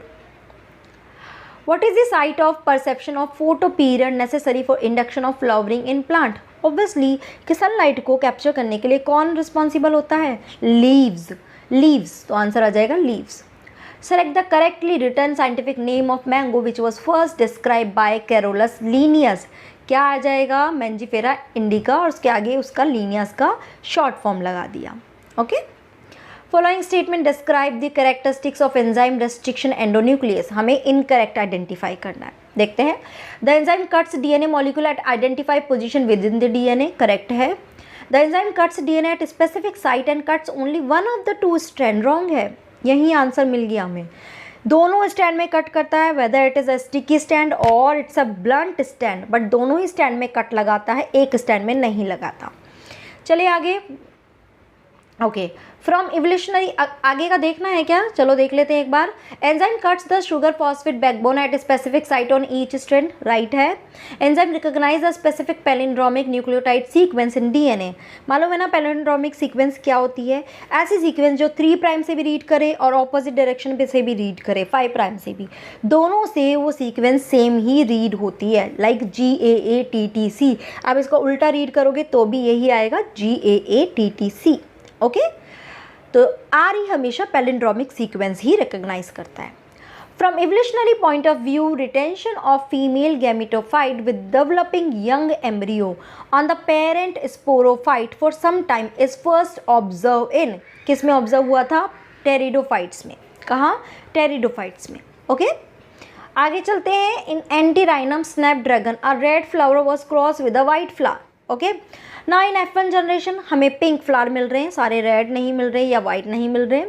What is the site of perception of photoperiod necessary for induction of flowering in plant? Obviously कि सनलाइट को कैप्चर करने के लिए कौन रिस्पॉन्सिबल होता है? लीव्स. तो आंसर आ जाएगा leaves. Select the correctly written scientific name of mango which was first described by Carolus Linnaeus. क्या आ जाएगा? मैंजीफेरा इंडिका, और उसके आगे उसका लीनियस का शॉर्ट फॉर्म लगा दिया. Okay. Following statement describe the characteristics of enzyme restriction endonuclease. हमें इनकरेक्ट आइडेंटिफाई करना है. देखते हैं. The enzyme cuts DNA molecule at identify position within the DNA. Correct है. The enzyme cuts DNA at specific site and cuts only one of the two strand. Wrong है. यही answer मिल गया हमें. दोनों स्टैंड में cut करता है, whether it is a sticky strand or it's a blunt strand, but दोनों ही स्टैंड में कट लगाता है, एक स्टैंड में नहीं लगाता. चलिए आगे. ओके. फ्रॉम इवोल्यूशनरी, आगे का देखना है क्या? चलो देख लेते हैं एक बार. Enzyme cuts the sugar phosphate backbone at specific site on each strand. Right है. Enzyme recognise the specific palindromic nucleotide sequence in DNA. मालूम है ना पैलिंड्रोमिक सीक्वेंस क्या होती है? ऐसी सीक्वेंस जो 3 प्राइम से भी रीड करे और ऑपोजिट डायरेक्शन पे से भी रीड करे, 5 प्राइम से भी, दोनों से वो सीक्वेंस सेम ही रीड होती है. Like GAATTC. अब इसको उल्टा रीड करोगे तो भी यही आएगा GAATTC. ओके. तो आर ही हमेशा पैलिंड्रोमिक सीक्वेंस ही रिकॉग्नाइज करता है. From evolutionary point of view, retention of female gametophyte with developing young embryo on the parent sporophyte for some time is first observe in. किस में ऑब्जर्व हुआ था? टेरिडोफाइट्स में. कहाँ? टेरिडोफाइट्स में. ओके. आगे चलते हैं। In antirrhinum snapdragon a red flower was cross with a white flower. Okay, ना इन F1 जनरेशन हमें पिंक फ्लावर मिल रहे हैं, सारे रेड नहीं मिल रहे या वाइट नहीं मिल रहे।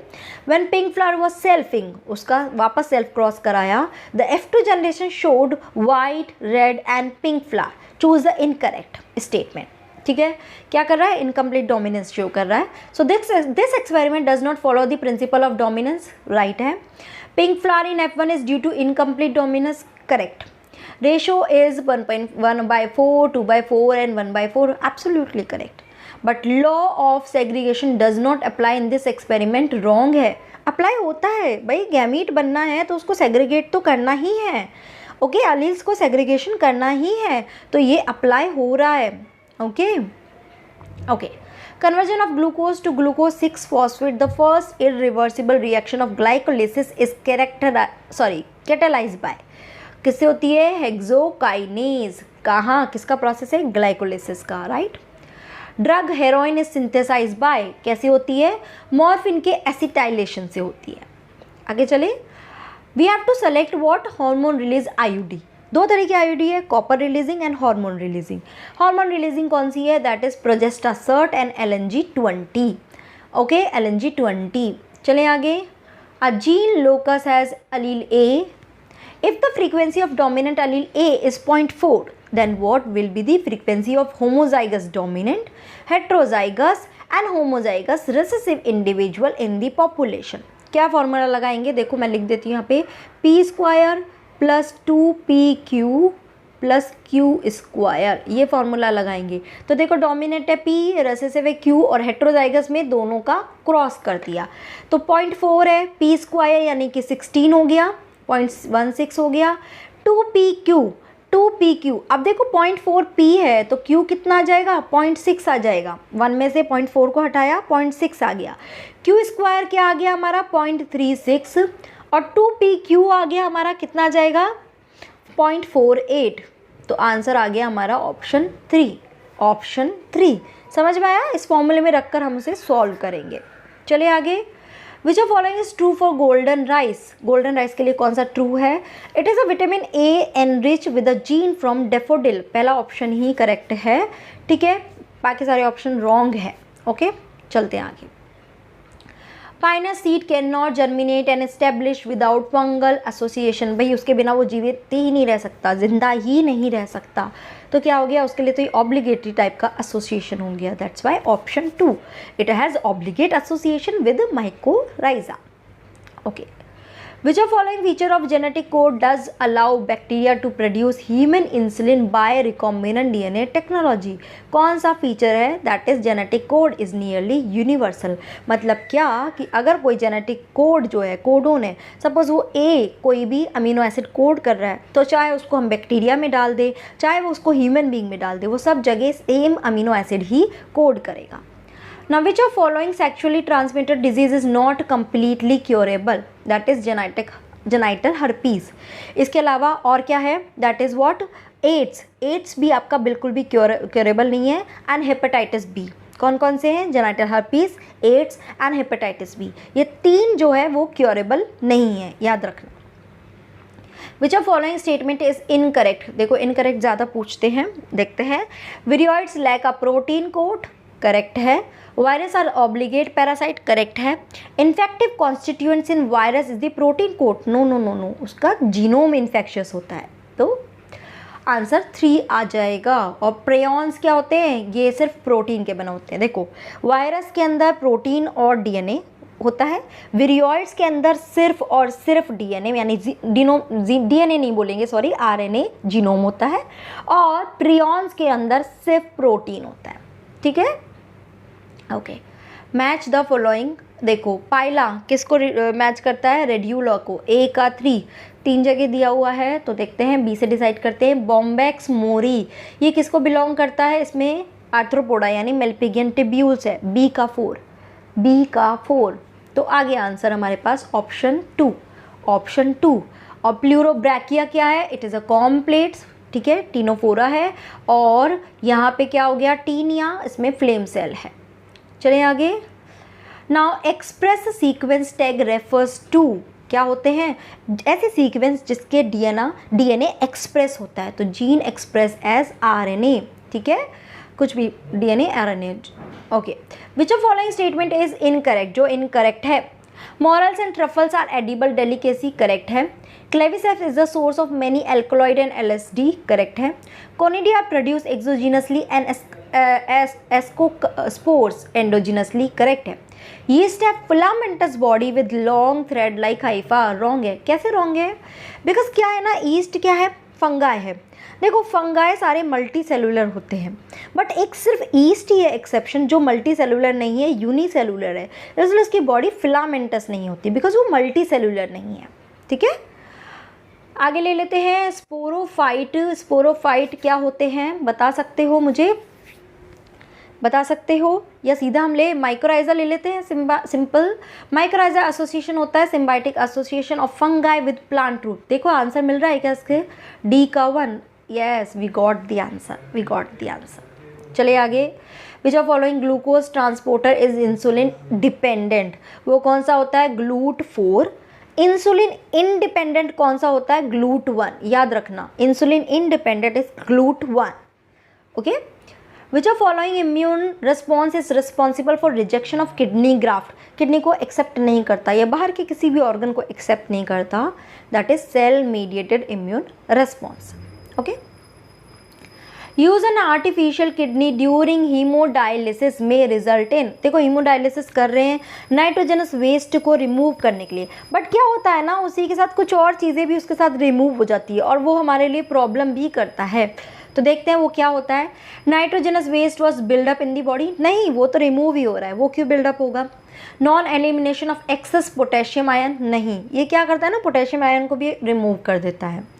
When pink flower was selfing, उसका वापस सेल्फ क्रॉस कराया। The F2 generation showed white, red and pink flower. Choose the incorrect statement. ठीक है, क्या कर रहा है, इनकम्प्लीट डोमिनेंस शो कर रहा है। So this experiment does not follow the principle of dominance, right है। Pink flower in F1 is due to incomplete dominance, correct. Ratio is 1/4, 2/4 and 1/4, absolutely correct. But law of segregation does not apply in this experiment, wrong है। Apply होता है भाई, gamete बनना है तो उसको segregate तो करना ही है। ओके, अलील्स को सेग्रीगेशन करना ही है, तो ये अप्लाई हो रहा है। Okay okay, conversion of glucose to glucose 6-phosphate, the first irreversible reaction of glycolysis is catalyzed by, किससे होती है, हेक्सोकाइनेज। कहाँ, किसका प्रोसेस है, ग्लाइकोलिसिस का, right. Drug heroin is synthesize by, कैसे होती है, मॉर्फिन के एसिटाइलेशन से होती है। आगे चले, we have to select what hormone release IUD. दो तरह की आईयूडी है, copper releasing and hormone releasing. Hormone releasing कौन सी है, that is Progestasert and LNG-20। Okay, LNG-20। चले आगे, a gene locus has allele A. If the frequency of dominant allele A is 0.4, then what will be the frequency of homozygous dominant, heterozygous and homozygous recessive individual in the population? क्या formula लगाएंगे, देखो मैं लिख देती हूँ यहाँ पे, p² + 2pq + q², ये फॉर्मूला लगाएंगे। तो देखो डोमिनेंट है p, रेसेसिव है q, और हेट्रोजाइगस में दोनों का क्रॉस कर दिया। तो 0.4 है, p² यानी कि 16 हो गया, 0.16 हो गया। 2pq, अब देखो 0.4 p है तो q कितना आ जाएगा, 0.6 आ जाएगा। 1 में से 0.4 को हटाया, 0.6 आ गया। q² क्या आ गया हमारा, 0.36, और 2pq आ गया हमारा, कितना आ जाएगा, 0.48। तो आंसर आ गया हमारा ऑप्शन 3, ऑप्शन 3। समझ में आया, इस फॉर्मूले में रखकर हम उसे सॉल्व करेंगे। चलिए आगे, which of following is true for golden rice. Golden rice के लिए कौन सा ट्रू है, it is a vitamin A enrich with a gene from daffodil, पहला ऑप्शन ही करेक्ट है। ठीक है, बाकी सारे ऑप्शन रॉन्ग है। ओके, चलते हैं आगे। Pinus seed can not germinate and establish without fungal association, भाई उसके बिना वो जीवित ही नहीं रह सकता, जिंदा ही नहीं रह सकता। तो क्या हो गया, उसके लिए तो ये ऑब्लिगेटरी टाइप का एसोसिएशन हो गया, that's why option 2, it has obligate association with mycorrhiza. Okay, which of following feature of genetic code does allow bacteria to produce human insulin by recombinant DNA technology? कौन सा feature है, that is genetic code is nearly universal. मतलब क्या कि अगर कोई genetic code जो है, कोडोन है, सपोज वो ए कोई भी अमीनो एसिड कोड कर रहा है, तो चाहे उसको हम बैक्टीरिया में डाल दें, चाहे वो उसको ह्यूमन बींग में डाल दे, वो सब जगह सेम अमीनो एसिड ही कोड करेगा। Now, which of following sexually transmitted disease is not completely curable? That is genital herpes. इसके अलावा और क्या है, that is what, AIDS. AIDS भी आपका बिल्कुल भी curable नहीं है, and hepatitis B. कौन कौन से हैं, genital herpes, AIDS and hepatitis B, ये तीन जो है वो क्योरेबल नहीं है, याद रखना। Which of following statement is incorrect, देखो इनकरेक्ट ज़्यादा पूछते हैं, देखते हैं। Viroids lack a protein coat, correct है। Virus are obligate parasite, correct है। Infective constituents in virus is the protein coat, no no no no, उसका जीनोम इन्फेक्शियस होता है, तो आंसर 3 आ जाएगा। और प्रेयॉन्स क्या होते हैं, ये सिर्फ प्रोटीन के बने होते हैं। देखो वायरस के अंदर प्रोटीन और डीएनए होता है, विरियोइड्स के अंदर सिर्फ और सिर्फ डीएनए, यानी डीएनए नहीं बोलेंगे, सॉरी, आरएनए जीनोम होता है, और प्रियॉन्स के अंदर सिर्फ प्रोटीन होता है। ठीक है, ओके। मैच द फॉलोइंग, देखो पाइला किसको मैच करता है, रेड्यूला को, ए का 3 जगह दिया हुआ है, तो देखते हैं बी से डिसाइड करते हैं। बॉम्बैक्स मोरी, ये किसको बिलोंग करता है, इसमें आर्थ्रोपोडा यानी मेल्पिगियन टिब्यूल्स है, बी का 4, तो आगे आंसर हमारे पास ऑप्शन 2, ऑप्शन 2। और प्लूरोब्रैकिया क्या है, इट इज़ अ कॉम्प्लेट्स, ठीक है, टीनोफोरा है, और यहाँ पे क्या हो गया, टीनिया, इसमें फ्लेम सेल है। चलिए आगे। Now express sequence tag refers to, क्या होते हैं? ऐसे सीक्वेंस जिसके डीएनए एक्सप्रेस होता है, तो जीन एक्सप्रेस एज आरएनए, ठीक है, कुछ भी DNA RNA. Okay, which of following statement is incorrect? जो इनकरेक्ट है, morels and truffles are edible delicacy, correct है। Claviceps is the source of many alkaloid and LSD, correct है। Conidia produce exogenously and ascospores endogenously, correct है। Yeast है filamentous body with long thread like hypha, wrong है। कैसे wrong है? Because क्या है ना, ईस्ट क्या है? फंगाई है। देखो फंगाई सारे मल्टी सेलुलर होते हैं, बट एक सिर्फ ईस्ट ही है एक्सेप्शन जो मल्टी सेलुलर नहीं है, यूनिसेलुलर है, इसलिए उसकी बॉडी फिलामेंटस नहीं होती बिकॉज वो मल्टी सेलुलर नहीं है, ठीक है। आगे ले लेते हैं स्पोरोफाइट। स्पोरोफाइट क्या होते हैं, बता सकते हो मुझे? बता सकते हो या सीधा हम ले माइक्रोराइजा ले लेते हैं? सिंपल माइक्रोराइजा एसोसिएशन होता है symbiotic association of fungi with plant root. देखो आंसर मिल रहा है क्या इसके? डी का 1। Yes, we got the answer, we got the answer. चलिए आगे। Which of following glucose transporter is insulin dependent? वो कौन सा होता है? GLUT4। इंसुलिन इंडिपेंडेंट कौन सा होता है? GLUT1। याद रखना, insulin independent is GLUT1। Okay. Which of following immune response is responsible for rejection of kidney graft? Kidney को एक्सेप्ट नहीं करता या बाहर के किसी भी ऑर्गन को एक्सेप्ट नहीं करता, that is cell mediated immune response. Okay. Use an artificial kidney during haemodialysis में रिजल्ट इन? देखो हीमोडायलिसिस कर रहे हैं नाइट्रोजनस वेस्ट को रिमूव करने के लिए, बट क्या होता है ना, उसी के साथ कुछ और चीज़ें भी उसके साथ रिमूव हो जाती है और वो हमारे लिए प्रॉब्लम भी करता है। तो देखते हैं वो क्या होता है। Nitrogenous waste was buildup in the body? नहीं, वो तो रिमूव ही हो रहा है, वो क्यों बिल्डअप होगा। Non elimination of access potassium ion? नहीं, ये क्या करता है ना, पोटेशियम आयन को भी रिमूव कर देता है।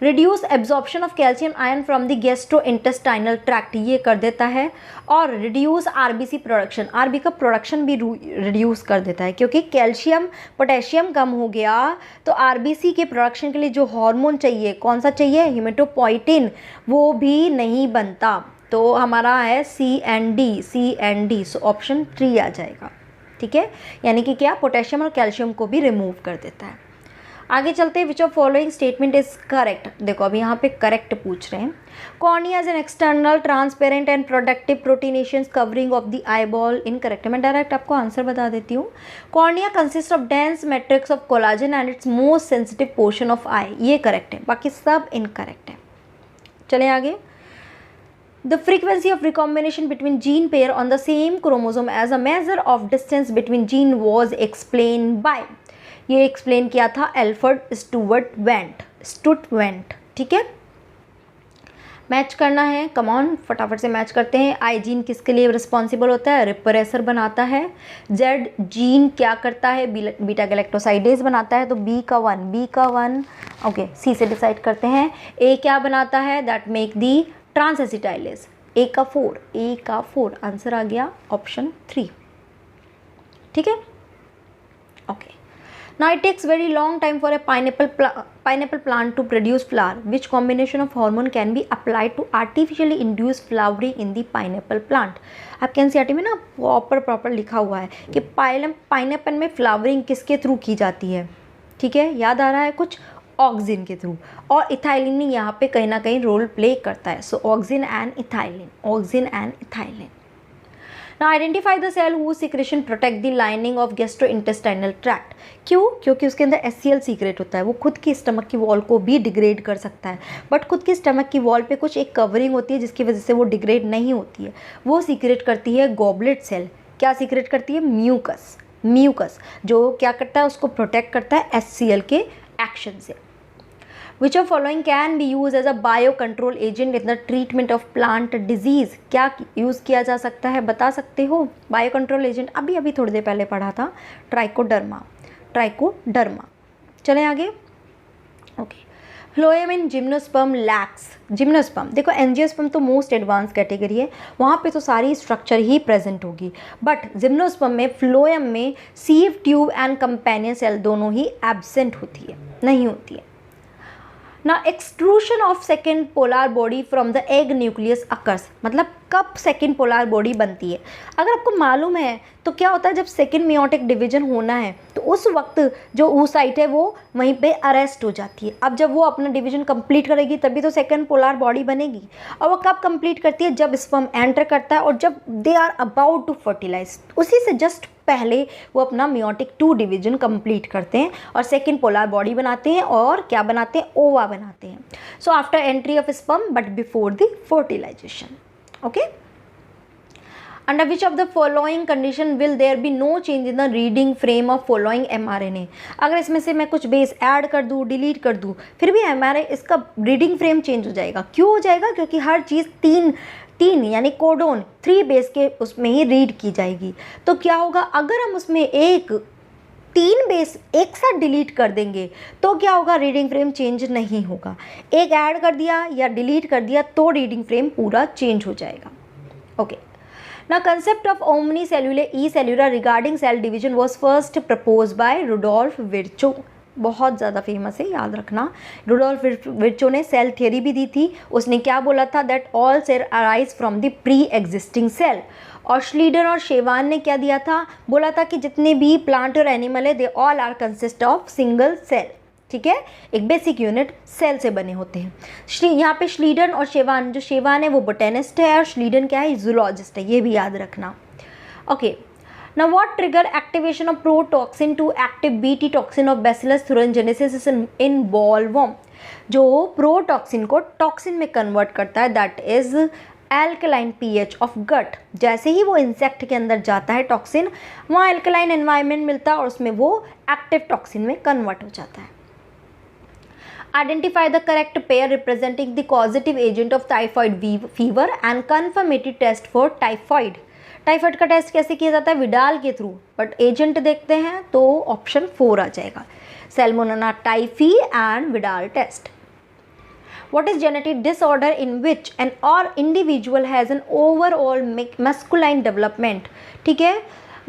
Reduce absorption of calcium ion from the gastro intestinal tract, ये कर देता है। और रिड्यूस आरबीसी प्रोडक्शन, आरबी का प्रोडक्शन भी रिड्यूस कर देता है, क्योंकि कैल्शियम पोटेशियम कम हो गया तो आरबीसी के प्रोडक्शन के लिए जो हार्मोन चाहिए, कौन सा चाहिए? हिमेटोपोइटिन, वो भी नहीं बनता। तो हमारा है C&D, सो ऑप्शन 3 आ जाएगा, ठीक है। यानी कि क्या, पोटेशियम और कैल्शियम को भी रिमूव कर देता है। आगे चलते हैं। Which of following statement is correct? देखो अभी यहाँ पे करेक्ट पूछ रहे हैं। Cornea is an external transparent and productive proteinaceous covering of the eye ball, incorrect है। मैं डायरेक्ट आपको आंसर बता देती हूँ। Cornea consist of dense matrix of collagen and its most sensitive portion of eye, ये करेक्ट है, बाकी सब इनकरेक्ट है। चले आगे। The frequency of recombination between gene pair on the same chromosome as a measure of distance between gene was explained by, ये explain किया था एल्फ्रेड स्टुटवेंट, ठीक है। मैच करना है, कम ऑन फटाफट से मैच करते हैं। आई जीन किसके लिए रिस्पॉन्सिबल होता है? रिप्रेसर बनाता है। जेड जीन क्या करता है? बीटा गैलेक्टोसाइडेज बनाता है, तो बी का 1। ओके, सी से डिसाइड करते हैं। ए क्या बनाता है? That make the transacetylase. A का 4, आंसर आ गया ऑप्शन 3, ठीक है। Okay. Now it takes very long time for a pineapple plant to produce flower. Which combination of hormone can be applied to artificially induce flowering in the pineapple plant? आपके NCERT में ना proper लिखा हुआ है कि pineapple में flowering किसके through की जाती है, ठीक है। याद आ रहा है कुछ? ऑक्सिन के थ्रू, और इथाइलिन यहाँ पे कहीं ना कहीं रोल प्ले करता है। So auxin and ethylene. Now identify the cell whose secretion protect the lining of gastrointestinal tract. क्यों? क्योंकि उसके अंदर HCl सीक्रेट होता है, वो खुद की स्टमक की वॉल को भी डिग्रेड कर सकता है, बट खुद की स्टमक की वॉल पे कुछ एक कवरिंग होती है जिसकी वजह से वो डिग्रेड नहीं होती है। वो सीक्रेट करती है गॉबलेट सेल। क्या सीक्रेट करती है? म्यूकस, जो क्या करता है? उसको प्रोटेक्ट करता है HCl के एक्शन से। Which of following can be used as a biocontrol agent in the treatment of plant disease? क्या यूज़ किया जा सकता है, बता सकते हो? बायोकंट्रोल एजेंट अभी थोड़ी देर पहले पढ़ा था, ट्राइकोडर्मा। चलें आगे। Okay. Phloem in gymnosperm lacks. Gymnosperm, देखो एंजियोस्पर्म तो मोस्ट एडवांस कैटेगरी है, वहाँ पे तो सारी स्ट्रक्चर ही प्रेजेंट होगी, बट जिम्नोस्पर्म में, फ्लोएम में sieve tube and companion cell दोनों ही एब्सेंट होती है, नहीं होती है। ना extrusion of second polar body from the egg nucleus occurs, मतलब कब सेकंड पोलर बॉडी बनती है। अगर आपको मालूम है तो क्या होता है, जब सेकंड मियोटिक डिवीजन होना है तो उस वक्त जो oocyte है वो वहीं पे अरेस्ट हो जाती है। अब जब वो अपना डिवीजन कंप्लीट करेगी तभी तो सेकंड पोलर बॉडी बनेगी। और वो कब कंप्लीट करती है, जब स्पर्म एंटर करता है और जब they are about to fertilize, उसी से जस्ट पहले वो अपना मियोटिक 2 डिवीजन कंप्लीट करते हैं और सेकंड पोलर बॉडी बनाते हैं और क्या बनाते हैं, ओवा बनाते हैं। So after entry of sperm but before the fertilisation. Okay, under which of the following condition will there be no change in the reading frame of following mRNA। अगर इसमें से मैं कुछ बेस ऐड कर दूँ, delete कर दूँ, फिर भी mRNA इसका रीडिंग फ्रेम चेंज हो जाएगा। क्यों हो जाएगा, क्योंकि हर चीज़ तीन यानी कोडोन 3 बेस के उसमें ही रीड की जाएगी। तो क्या होगा, अगर हम उसमें 3 बेस एक साथ डिलीट कर देंगे तो क्या होगा, रीडिंग फ्रेम चेंज नहीं होगा। एक ऐड कर दिया या डिलीट कर दिया तो रीडिंग फ्रेम पूरा चेंज हो जाएगा। Okay, now concept of omnicellular e-cellular regarding cell division was first proposed by Rudolf Virchow। बहुत ज़्यादा फेमस है, याद रखना। रुडोल्फ विर्चो ने सेल थियरी भी दी थी। उसने क्या बोला था, that all cell arise from the pre existing cell. और श्लीडर और शेवान ने क्या दिया था, बोला था कि जितने भी प्लांट और एनिमल है they all are consist of single cell. ठीक है, एक बेसिक यूनिट सेल से बने होते हैं। यहाँ पे श्लीडन और शेवान, जो शेवान है वो बोटेनिस्ट है और श्लीडन क्या है, जूलॉजिस्ट है, ये भी याद रखना। Okay, now what trigger activation of protoxin to active bt toxin of bacillus thuringiensis in bollworm। जो प्रोटॉक्सिन को टॉक्सिन में कन्वर्ट करता है, that is alkaline pH of gut. जैसे ही वो इंसेक्ट के अंदर जाता है टॉक्सिन, वहाँ एल्कलाइन एनवायरनमेंट मिलता है और उसमें वो एक्टिव टॉक्सिन में कन्वर्ट हो जाता है। Identify the correct pair representing the causative agent of typhoid fever and confirmatory test for typhoid। Typhoid का टेस्ट कैसे किया जाता है, विडाल के थ्रू, बट एजेंट देखते हैं तो ऑप्शन 4 आ जाएगा, Salmonella typhi and Widal test. What is genetic disorder in which an or individual has an overall masculine development। ठीक है,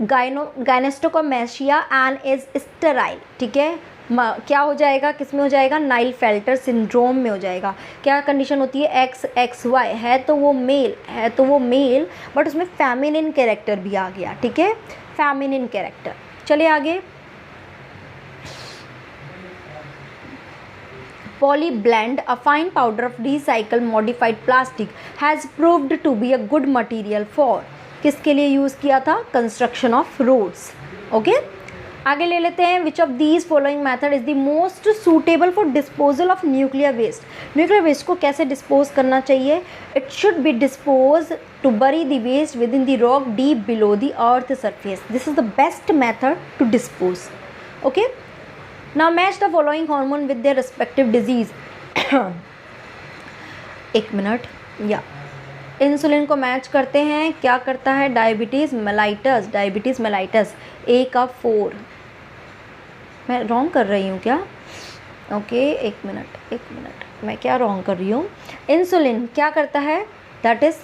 गायनेस्टोकोमेशिया एंड इज स्टेराइल। ठीक है, क्या हो जाएगा, किस में हो जाएगा, नाइल फेल्टर सिंड्रोम में हो जाएगा। क्या कंडीशन होती है, XXY है तो वो मेल बट उसमें फेमिनिन कैरेक्टर भी आ गया। ठीक है, फेमिनिन कैरेक्टर। चलिए आगे, polyblend a fine powder of recycled modified plastic has proved to be a good material for। किसके लिए यूज़ किया था, कंस्ट्रक्शन ऑफ रोड्स। ओके, आगे ले लेते हैं, which of these following method is the most suitable for disposal of nuclear waste. Nuclear waste को कैसे डिस्पोज करना चाहिए, it should be dispose to bury the waste within the rock deep below the earth surface. This is the best method to dispose. Okay, now match the following hormone with their respective disease. एक minute, या insulin को match करते हैं, क्या करता है, diabetes mellitus ए का 4। मैं रॉन्ग कर रही हूँ क्या, ओके एक मिनट मैं क्या रॉन्ग कर रही हूँ। इंसुलिन क्या करता है, दैट इज़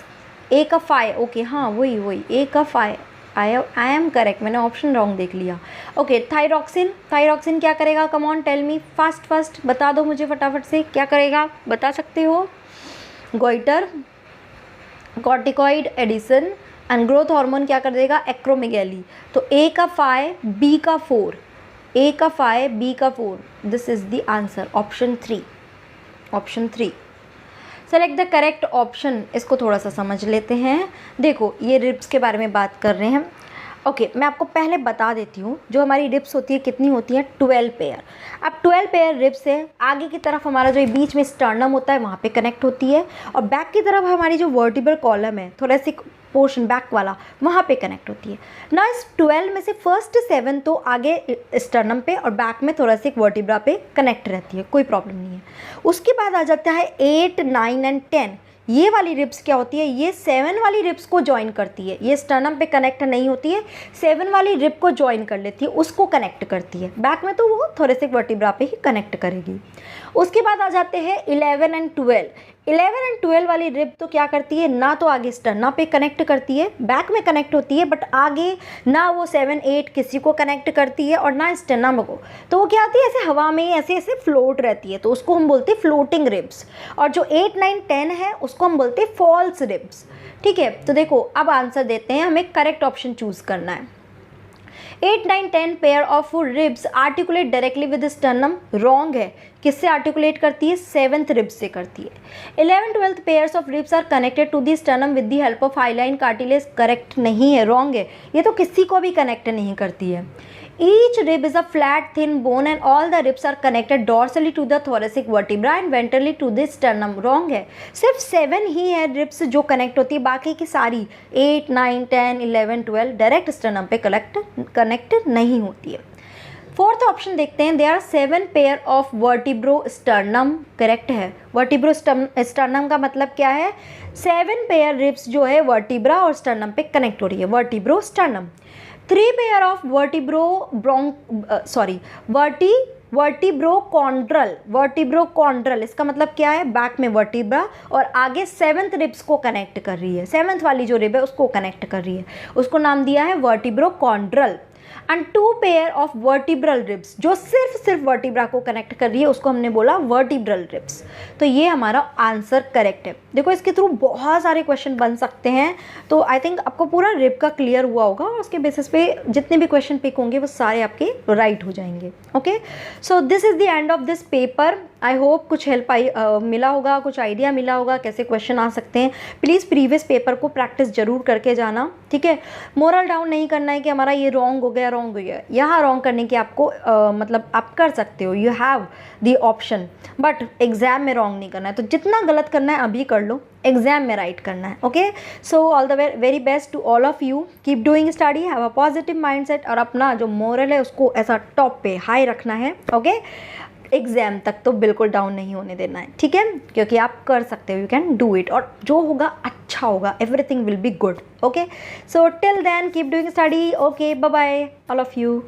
ए का 5। ओके हाँ, वही ए का 5, आई एम करेक्ट, मैंने ऑप्शन रॉन्ग देख लिया। ओके, थायरॉक्सिन क्या करेगा, come on tell me, fast बता दो मुझे फटाफट से, क्या करेगा, बता सकते हो। Goitre, corticoid, Edison and growth hormone क्या कर देगा, एक्रोमेगैली। तो ए का 5 बी का 4, ए का 5 बी का 4, this is the answer, option 3। Select the correct option. इसको थोड़ा सा समझ लेते हैं। देखो, ये रिब्स के बारे में बात कर रहे हैं। ओके, मैं आपको पहले बता देती हूँ, जो हमारी रिब्स होती है कितनी होती है, 12 पेयर। अब 12 पेयर रिब्स से आगे की तरफ हमारा जो बीच में स्टर्नम होता है वहाँ पे कनेक्ट होती है, और बैक की तरफ हमारी जो वर्टिब्रल कॉलम है, थोरेसिक पोर्शन बैक वाला, वहाँ पे कनेक्ट होती है ना। इस 12 में से फर्स्ट 7 तो आगे स्टर्नम पे और बैक में थोरेसिक वर्टिब्रा पे कनेक्ट रहती है, कोई प्रॉब्लम नहीं है। उसके बाद आ जाता है 8, 9 एंड 10। ये वाली रिब्स क्या होती है, ये 7 वाली रिब्स को ज्वाइन करती है। ये स्टर्नम पे कनेक्ट नहीं होती है, 7 वाली रिब को ज्वाइन कर लेती है, उसको कनेक्ट करती है। बैक में तो वो थोरेसिक वर्टिब्रा पे ही कनेक्ट करेगी। उसके बाद आ जाते हैं 11 एंड 12। 11 एंड 12 वाली रिब तो क्या करती है, ना तो आगे स्टर्ना पे कनेक्ट करती है, बैक में कनेक्ट होती है, बट आगे ना वो 7, 8 किसी को कनेक्ट करती है और ना स्टर्नम को। तो वो क्या आती है, ऐसे हवा में ऐसे फ्लोट रहती है, तो उसको हम बोलते हैं फ्लोटिंग रिब्स। और जो 8, 9, 10 है उसको हम बोलते हैं फॉल्स रिब्स। ठीक है, तो देखो अब आंसर देते हैं, हमें करेक्ट ऑप्शन चूज़ करना है। 8, 9, 10 pair of ribs articulate directly with sternum, wrong है। किससे आर्टिकुलेट करती है? 7th रिब्स से करती है। 11, 12 pairs of ribs are connected to the sternum with the help of hyaline cartilage, correct नहीं है, रॉन्ग है। ये तो किसी को भी कनेक्ट नहीं करती है। Each rib is a flat thin bone and all the ribs are connected dorsally to the thoracic vertebra and ventrally to the sternum, wrong है। सिर्फ 7 ही है रिब्स जो कनेक्ट होती है, बाकी की सारी 8, 9, 10, 11, 12 डायरेक्ट स्टर्नम पे कनेक्ट नहीं होती है। फोर्थ ऑप्शन देखते हैं, there are 7 pair of vertebro sternum, correct है। वर्टिब्रो स्टर्नम का मतलब क्या है? 7 पेयर रिब्स जो है वर्टिब्रा और स्टर्नम पे कनेक्ट हो रही है, वर्टिब्रो स्टर्नम। 3 पेयर ऑफ वर्टिब्रोकॉन्ड्रल, इसका मतलब क्या है? बैक में वर्टिब्रा और आगे 7th रिब्स को कनेक्ट कर रही है, 7th वाली जो रिब है उसको कनेक्ट कर रही है, उसको नाम दिया है vertebrochondral. And 2 pair of vertebral ribs, जो सिर्फ वर्टिब्रा को कनेक्ट कर रही है, उसको हमने बोला वर्टिब्रल रिब्स। तो ये हमारा आंसर करेक्ट है। देखो इसके थ्रू बहुत सारे क्वेश्चन बन सकते हैं, तो आई थिंक आपको पूरा रिब का क्लियर हुआ होगा और उसके बेसिस पे जितने भी क्वेश्चन पिक होंगे वो सारे आपके राइट हो जाएंगे। Okay, so this is the end of this paper. I hope कुछ हेल्प मिला होगा, कुछ आइडिया मिला होगा कैसे क्वेश्चन आ सकते हैं। प्लीज़ प्रीवियस पेपर को प्रैक्टिस जरूर करके जाना, ठीक है। मोरल डाउन नहीं करना है कि हमारा ये रॉन्ग हो गया, यहाँ रॉन्ग करने की आपको मतलब आप कर सकते हो, you have the option, but exam में रॉन्ग नहीं करना है। तो जितना गलत करना है अभी कर लो, एग्जाम में राइट करना है। Okay, so all the very best to all of you, keep doing study, have a positive mindset और अपना जो मोरल है उसको ऐसा टॉप पे हाई रखना है। ओके, एग्जाम तक तो बिल्कुल डाउन नहीं होने देना है, ठीक है, क्योंकि आप कर सकते हो, यू कैन डू इट, और जो होगा अच्छा होगा, everything will be good. Okay, so till then keep doing study. Okay, bye bye all of you.